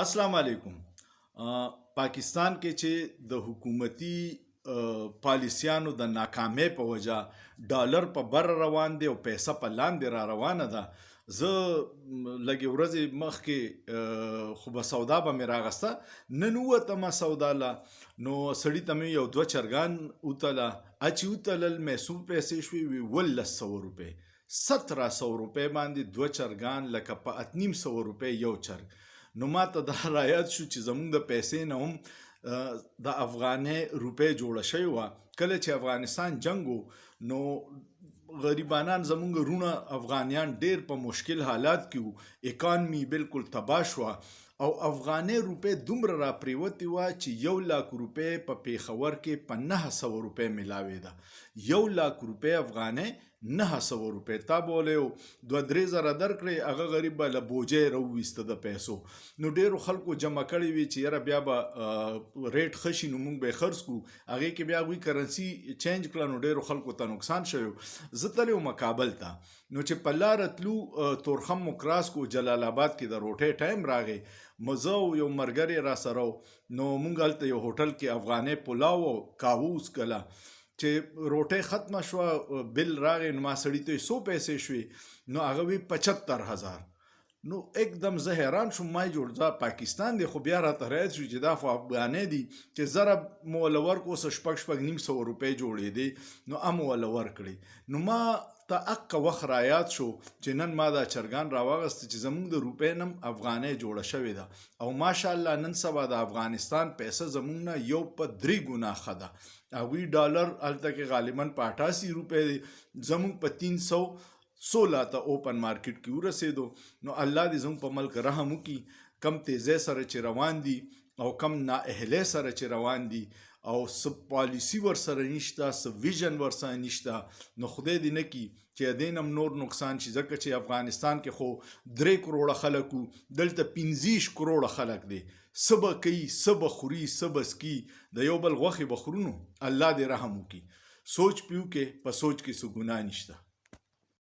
अस्सलाम वालेकुम। पाकिस्तान کې چې د حکومتي پالیسیانو د ناکامۍ په وجه ډالر په بر روان دی او پیسه په لاندې را روانه ده. زه لږې ورځې مخکې خو به سودا به مې راغسته، نن ووتمه سودا له، نو سړي ته مې یو دوه چرګان وتله. چې وتلل مې څو پیسې شوې وي؟ 1800 روپۍ. 1700 روپۍ باندې دوه چرګان، لکه په 850 روپۍ یو چرګ. نو ما ته دا رایاد شو چې زمونږ د پیسې نه هم د افغانۍ روپۍ جوړه شوې وه. کله چې افغانستان جنګ و نو غریبانان زمونږ رونه افغانیان ډیر په مشکل حالات کې وو، اکانمي بالکل تباه شوه او افغانۍ روپۍ دومره را پریوتې وه چې 1,00,000 روپۍ په پیښور کې په 900 روپۍ ملاوېده. 1,00,000 روپۍ افغانۍ 900 روپۍ. تا به ولې یو 2-3 زره درکړې، هغه غریب به له بوجۍ راوویسته د پیسو. نو ډیرو خلکو جمع کړی وي چې یاره بیا به ریټ ښه شي نو موږ به یې خرڅ کړو، هغې کې بیا هغوی کرنسي چینج کړه، نو ډیرو خلکو ته نقصان شوی. زه تللی وم کابل ته، نو چې په لاره تلو تورخم مو کراس کو، جلال آباد کې د روټۍ ټایم راغی. زه او یو ملګری را سره و، نو موږ هلته یو هوټل کې افغانۍ پلاو او کاوه وڅکله. چې روټۍ ختمه شوه، بل راغی، نو ما سړي ته څو پیسې شوې؟ نو هغه وی 75,000. نو एकदम زه حیران شوم، ما جوړ دا پاکستان دی، خو بیا راته رایاد شو چې دا خو افغانۍ دي، چې زره مو ورله ورکړو، څه 900 روپۍ جوړېدې، نو مو ورله ورکړې. نو ما ته هغه وخت رایاد شو چې نن ما دا چرګان راواغسته چې زمونږ د روپۍ نه هم افغانۍ جوړه شوې ده، او ماشاءالله نن سبا د افغانستان پیسه زمونږ نه یو په 3 ګنا ښه ده. هغوی ډالر هلته کې غالبا په 88 روپۍ دی، زمونږ په 316 ته اوپن مارکیټ کې ورسېدو. نو الله دې زموږ په ملک رحم وکړي، کم تیزۍ سره چې روان دي او کم نااهلۍ سره چې روان دي او څه پالیسي ورسره نشته، څه ویژن ورسره نشته، نو خدای دې نه کړي چې دې نه هم نور نقصان شي. ځکه چې افغانستان کې خو 3 کروړه خلک وو، دلته 25 کروړه خلک دی. څه به کوي، څه به خوري، څه به څکي، د یو بل غوښې به خورو. نو الله دې رحم وکړي. سوچ پیو کې په سوچ کې څه ګناه نشته.